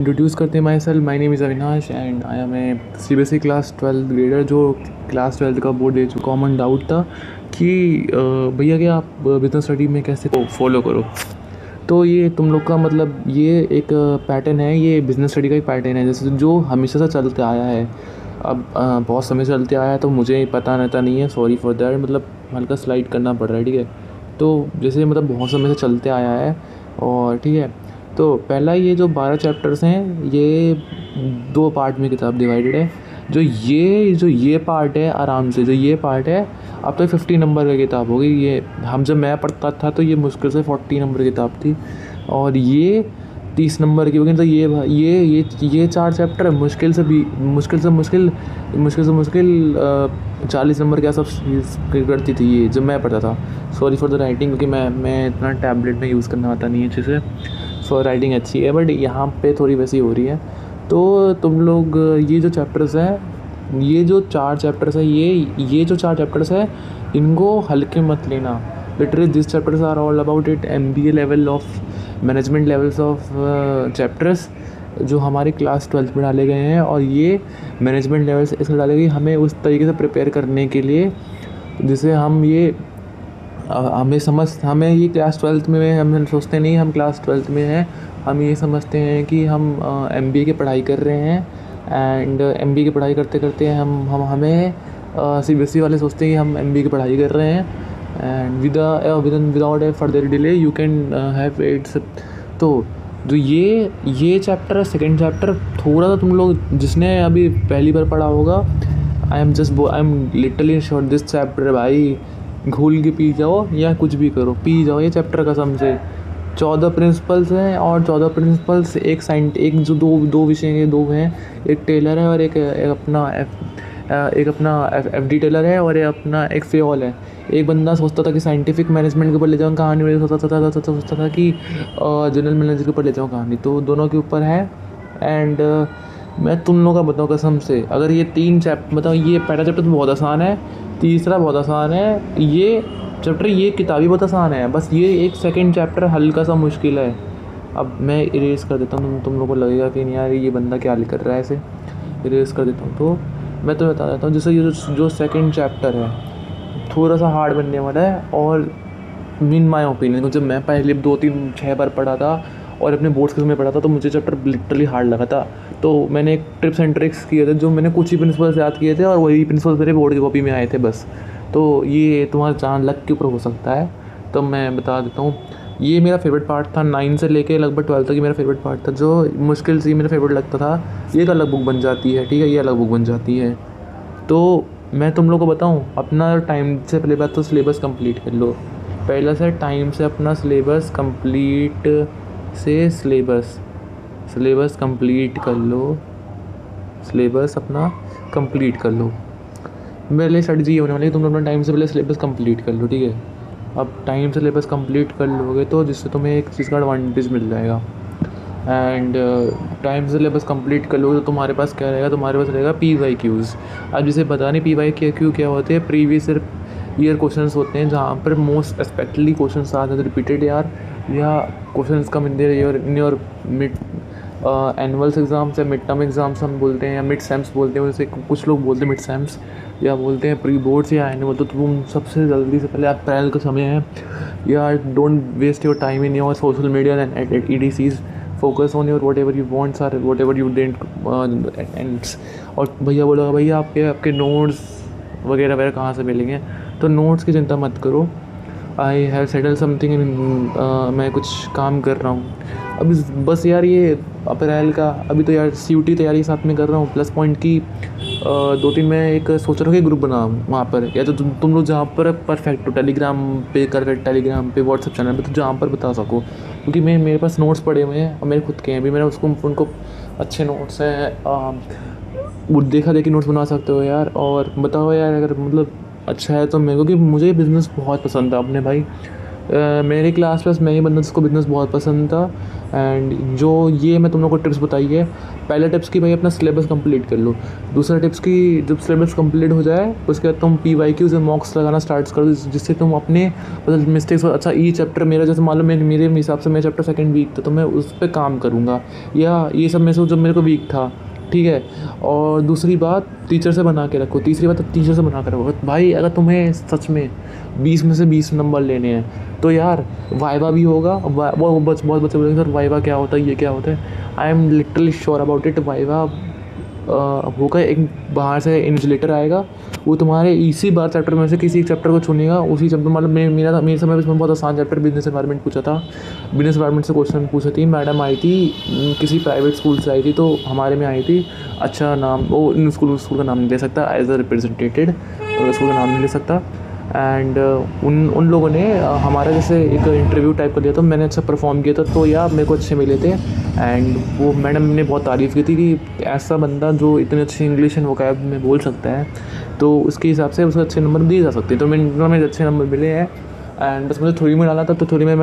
Introduce करते हैं my self. My name is Avinash and I am a CBSE class 12 grader जो class 12 का board दे चुका। कॉमन डाउट था कि भैया कि आप बिजनेस स्टडी में कैसे फॉलो करो। तो ये तुम लोग का मतलब ये एक पैटर्न है, ये बिज़नेस स्टडी का एक पैटर्न है जैसे जो हमेशा से चलते आया है। अब बहुत समय से चलते आया है तो मुझे पता रहता नहीं है, सॉरी फॉर दैट। मतलब हल्का स्लाइड करना पड़ रहा है, ठीक है। तो जैसे मतलब बहुत समय से चलते आया है और ठीक है। तो पहला ये जो 12 चैप्टर्स हैं ये 2 पार्ट में किताब डिवाइडेड है। जो ये पार्ट है आराम से, जो ये पार्ट है अब तो 50 नंबर की किताब होगी। ये हम जब मैं पढ़ता था तो ये मुश्किल से 40 नंबर की किताब थी और ये 30 नंबर की होगी। तो ये 4 चैप्टर मुश्किल से मुश्किल 40 नंबर के आसपास करती थी ये जब मैं पढ़ता था। सॉरी फॉर द राइटिंग, क्योंकि मैं इतना टैबलेट में यूज़ करना आता नहीं है अच्छे से। सो राइटिंग अच्छी है बट यहाँ पे थोड़ी वैसी हो रही है। तो तुम लोग ये जो चैप्टर्स हैं, ये जो 4 चैप्टर्स है, ये जो 4 चैप्टर्स है इनको हल्के मत लेना। Literally this chapters are all about it MBA level of management levels of chapters जो हमारे क्लास 12 में डाले गए हैं। और ये मैनेजमेंट लेवल्स इसलिए डाले गए हमें उस तरीके से प्रिपेयर करने के लिए जिसे हम ये हमें ये क्लास 12 में हम सोचते नहीं हम क्लास 12 में हैं। हम ये समझते हैं कि हम MBA की पढ़ाई कर रहे हैं एंड MBA की पढ़ाई करते करते हमें CBSE वाले सोचते हैं कि हम MBA की पढ़ाई कर रहे हैं and without A further delay you can have it's. तो जो ये चैप्टर है, सेकेंड चैप्टर, थोड़ा सा तुम लोग जिसने अभी पहली बार पढ़ा होगा, I am literally sure this chapter भाई घोल के पी जाओ या कुछ भी करो, पी जाओ ये चैप्टर कसम से। 14 प्रिंसिपल्स हैं और 14 प्रिंसिपल्स एक जो दो विषय के दो हैं, एक टेलर है और एक अपना FD टेलर है और एक फेओल है। एक बंदा सोचता था कि साइंटिफिक मैनेजमेंट के ऊपर ले जाऊँ कहानी, मेरे सोचता था कि जनरल मैनेजर के ऊपर ले जाऊँ कहानी। तो दोनों के ऊपर है एंड मैं तुम लोगों का बताऊँ कसम से, अगर ये 3 चैप्टर बताओ, ये पहला चैप्टर तो बहुत आसान है, तीसरा बहुत आसान है, ये चैप्टर ये किताबी बहुत आसान है, बस ये एक सेकंड चैप्टर हल्का सा मुश्किल है। अब मैं इरेज कर देता हूँ, तुम लोगों को लगेगा कि नहीं यार ये बंदा क्या लिख रहा है, ऐसे इरेज कर देता हूँ। तो मैं तो बता देता हूँ, जैसे ये जो सेकंड चैप्टर है थोड़ा सा हार्ड बनने वाला है। और इन माई ओपिनियन जब मैं पहले 2-3-6 बार पढ़ा था और अपने बोर्ड्स के समय पढ़ा था तो मुझे चैप्टर लिटरली हार्ड लगा था। तो मैंने एक टिप्स एंड ट्रिक्स किए थे, जो मैंने कुछ ही प्रिंसिपल्स याद किए थे और वही प्रिंसिपल्स मेरे बोर्ड की कॉपी में आए थे बस। तो ये तुम्हारा चांद लक के ऊपर हो सकता है। तो मैं बता देता हूँ, ये मेरा फेवरेट पार्ट था 9 से लेके लगभग 12 तक। ये मेरा फेवरेट पार्ट था, जो मुश्किल से मेरा फेवरेट लगता था। ये एक अलग बुक बन जाती है, ठीक है, ये अलग बुक बन जाती है। तो मैं तुम लोग को बताऊँ, अपना टाइम से पहले बात तो सिलेबस कंप्लीट कर लो। पहला से टाइम से अपना सिलेबस कंप्लीट कंप्लीट कर लो, सिलेबस अपना कंप्लीट कर लो। मेरे स्ट्रेटजी ये होने वाली है, तुम अपना टाइम से पहले सिलेबस कंप्लीट कर लो, ठीक है। अब टाइम से सिलेबस कंप्लीट कर लोगे तो जिससे तुम्हें एक चीज़ का एडवांटेज मिल जाएगा एंड टाइम से सिलेबस कंप्लीट कर लोगे तो तुम्हारे पास क्या रहेगा, तुम्हारे पास रहेगा PYQs। अब जिसे पता नहीं PYQ क्या होते हैं, प्रीवियस ईयर क्वेश्चंस होते हैं जहाँ पर मोस्ट एक्सपेक्टली क्वेश्चंस आते हैं रिपीटेड यार, या questions come in your mid annuals exams या मिड टर्म एग्ज़ाम्स हम बोलते हैं, या मिड सेम्स बोलते हैं, जैसे कुछ लोग बोलते हैं मिड सेम्स या बोलते हैं प्री बोर्ड्स या एनुअल। तो तुम सबसे जल्दी से पहले अप्रैल का समय है यार, don't waste your time in your social media and EDCs, focus on your whatever you want or whatever you didn't ends। और भैया बोला भैया आपके नोट्स वगैरह वगैरह कहाँ से मिलेंगे, तो नोट्स की चिंता मत करो। आई हैव सेटल समथिंग मैं कुछ काम कर रहा हूँ अभी बस यार, ये अप्रैल का अभी तो यार CUT तैयारी साथ में कर रहा हूँ, प्लस पॉइंट की 2-3 मैं एक सोच रहा हूँ कि ग्रुप बनाऊँ वहाँ पर, या तो तुम लोग जहाँ पर परफेक्ट हो, टेलीग्राम पे व्हाट्सएप चैनल पे, तो जहाँ पर बता सको, क्योंकि मेरे पास नोट्स पड़े हुए हैं और मेरे खुद के हैं भी, मैंने उनको अच्छे नोट्स हैं, देखा देखी नोट्स बना सकते हो यार। और बताओ यार अगर मतलब अच्छा है तो मेरे को, कि मुझे बिज़नेस बहुत पसंद है अपने भाई, मेरी क्लास में मैं ही बंदा जिसको बिज़नेस बहुत पसंद था। एंड जो ये मैं तुम लोग को टिप्स बताई है, पहले टिप्स की भाई अपना सिलेबस कंप्लीट कर लो। दूसरा टिप्स की जब सिलेबस कंप्लीट हो जाए उसके बाद तुम PYQs और मॉक्स लगाना स्टार्ट कर दो, जिससे तुम अपने मतलब मिस्टेक्स। अच्छा ये चैप्टर मेरा जैसे मालूम मेरे हिसाब से मेरा चैप्टर सेकंड वीक था तो मैं उस पर काम करूँगा, या ये सब में से जब मेरे को वीक था, ठीक है। और दूसरी बात टीचर से बना के रखो। तीसरी बात टीचर से बना के रखो भाई। अगर तुम्हें सच में 20 में से 20 नंबर लेने हैं तो यार वाइवा भी होगा। वो बहुत बच्चे बोलेंगे सर वाइवा क्या होता है, ये क्या होता है। I am literally sure about it. Viva होगा, एक बाहर से इन्विजिलेटर आएगा, वो तुम्हारे इसी बार चैप्टर में से किसी एक चैप्टर को चुनेगा। उसी चैप्टर मतलब मेरे समय में बहुत आसान चैप्टर बिजनेस एनवायरनमेंट पूछा था। बिजनेस एनवायरनमेंट से क्वेश्चन पूछे थी। मैडम आई थी किसी प्राइवेट स्कूल से आई थी, तो हमारे में आई थी। अच्छा नाम वो इन स्कूल का नाम नहीं ले सकता, एज अ रिप्रेजेंटेटेड स्कूल का नाम नहीं ले सकता। एंड उन लोगों ने हमारा जैसे एक इंटरव्यू टाइप कर दिया था। मैंने अच्छा परफॉर्म किया था तो यार मेरे को अच्छे मिले थे। एंड वो मैडम ने बहुत तारीफ़ की थी कि ऐसा बंदा जो इतनी अच्छी इंग्लिश एंड वोकैब में बोल सकता है तो उसके हिसाब से उसको अच्छे नंबर दिए जा सकते हैं। तो मुझे अच्छे नंबर मिले हैं। एंड बस मुझे थ्योरी में डाला था, तो थ्योरी में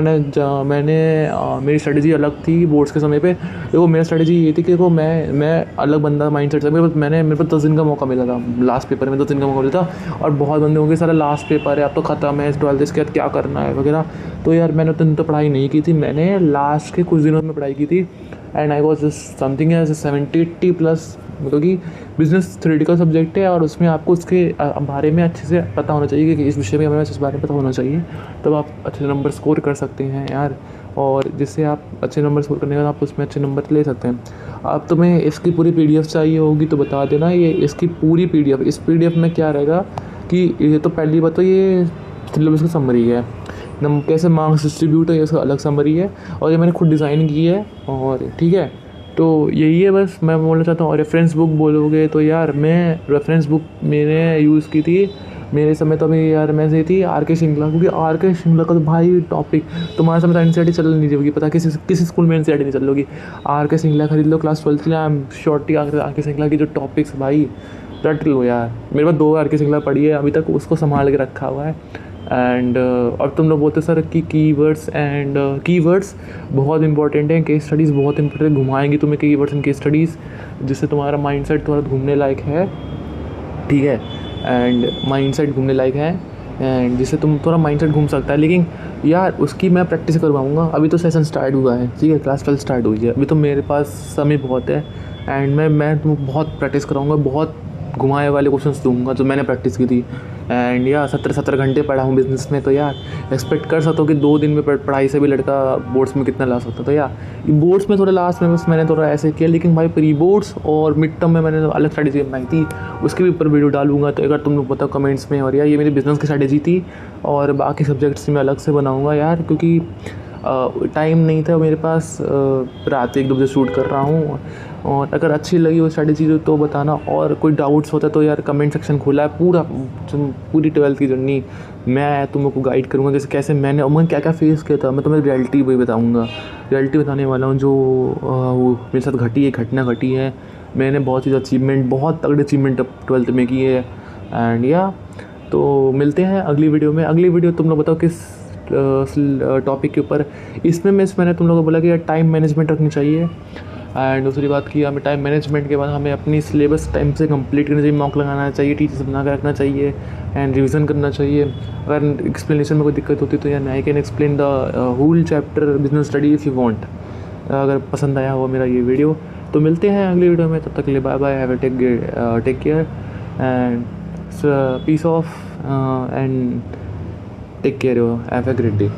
मेरी स्ट्रेटजी अलग थी बोर्ड्स के समय पे। देखो मेरी स्ट्रेटजी ये थी कि देखो मैं अलग बंदा माइंडसेट से मेरे को 10 दिन का मौका मिला था। लास्ट पेपर में 10 दिन का मौका मिला था, और बहुत बंदे होंगे सारा लास्ट पेपर है अब तो ख़त्म है 12th इसके बाद क्या करना है वगैरह। तो यार मैंने तो पढ़ाई नहीं की थी, मैंने लास्ट के कुछ दिनों में पढ़ाई की थी। And I was something as 70-80 plus, मतलब कि बिज़नेस थ्योरेटिकल सब्जेक्ट है और उसमें आपको उसके बारे में अच्छे से पता होना चाहिए कि इस विषय में हमें इस बारे में पता होना चाहिए, तब आप अच्छे नंबर स्कोर कर सकते हैं यार। और जिससे आप अच्छे नंबर स्कोर करने के बाद आप उसमें अच्छे नंबर ले सकते हैं। अब तुम्हें इसकी पूरी PDF चाहिए होगी तो बता देना। ये इसकी पूरी PDF, इस PDF में क्या रहेगा कि ये तो पहली बात तो ये सिलेबस की समरी है, कैसे मार्क्स डिस्ट्रीब्यूट है इसका अलग समरी है, और ये मैंने खुद डिज़ाइन की है। और ठीक है, तो यही है बस मैं बोलना चाहता हूँ। और रेफरेंस बुक बोलोगे तो यार मैं रेफरेंस बुक मैंने यूज़ की थी मेरे समय तो अभी यार मैं से थी RK श्रृंखला, क्योंकि RK श्रृंखला का तो भाई टॉपिक तुम्हारे समय तो NCERT चल नहीं होगी, पता किसी स्कूल में NCERT नहीं चल रही। RK श्रृंखला खरीद लो क्लास 12 के लिए। आई एम श्योरिटी RK श्रृंखला की जो टॉपिक्स भाई रट लो यार। मेरे पास 2 RK श्रृंखला पढ़ी है अभी तक, उसको संभाल के रखा हुआ है। एंड और तुम लोग बोलते सर कि कीवर्ड्स बहुत इंपॉर्टेंट हैं, केस स्टडीज़ बहुत इंपॉर्टेंट, घुमाएंगी तुम्हें कीवर्ड्स एंड केस स्टडीज़, जिससे तुम्हारा माइंडसेट थोड़ा घूमने लायक है, ठीक है। एंड माइंडसेट घूमने लायक है, एंड जिससे तुम थोड़ा माइंडसेट घूम सकता है। लेकिन यार उसकी मैं प्रैक्टिस करवाऊँगा। अभी तो सेशन स्टार्ट हुआ है, ठीक है, क्लास 12 स्टार्ट हुई है, अभी तो मेरे पास समय बहुत है। एंड मैं तुम्हें बहुत प्रैक्टिस कराऊँगा, बहुत घुमाए वाले क्वेश्चंस दूंगा जो मैंने प्रैक्टिस की थी। एंड यार 17 घंटे पढ़ा हूँ बिज़नेस में, तो यार एक्सपेक्ट कर सकता हूँ कि 2 दिन में पढ़ाई से भी लड़का बोर्ड्स में कितना ला सकता। तो यार बोर्ड्स में थोड़ा लास्ट में बस मैंने थोड़ा ऐसे किया, लेकिन भाई प्री बोर्ड्स और मिड टर्म में मैंने अलग स्ट्रैटेजी बनाई थी, उसके भी ऊपर वीडियो डालूंगा। तो अगर तुम लोग बताओ कमेंट्स में। और यार ये मेरी बिज़नेस की स्ट्रैटेजी थी, और बाकी सब्जेक्ट्स में अलग से बनाऊँगा यार, क्योंकि टाइम नहीं था मेरे पास। रात 1-2 बजे शूट कर रहा हूँ। और अगर अच्छी लगी वो स्ट्रैटेजी तो बताना, और कोई डाउट्स होता है तो यार कमेंट सेक्शन खुला है। पूरी 12th की जर्नी मैं तुम लोग को गाइड करूँगा, जैसे कैसे मैंने क्या क्या फेस किया था। मैं तुम्हें रियलिटी भी बताऊँगा, रियलिटी बताने वाला हूँ जो वो मेरे साथ घटना घटी है। मैंने बहुत चीज़ बहुत तगड़े अचीवमेंट 12th में की है। एंड या तो मिलते हैं अगली वीडियो में। अगली वीडियो तुम लोग बताओ किस टॉपिक के ऊपर। इसमें मैंने तुम लोगों को बोला कि यार टाइम मैनेजमेंट रखनी चाहिए। एंड दूसरी बात की हमें टाइम मैनेजमेंट के बाद हमें अपनी सिलेबस टाइम से कंप्लीट करनी चाहिए, मॉक लगाना चाहिए, टीचर से बना कर रखना चाहिए, एंड रिवीजन करना चाहिए। अगर एक्सप्लेनेशन में कोई दिक्कत होती तो यार I can explain the whole chapter business study if you want. अगर पसंद आया हो मेरा ये वीडियो तो मिलते हैं अगली वीडियो में। तब तक के लिए bye bye, have a take care and peace off and take care, have a great day.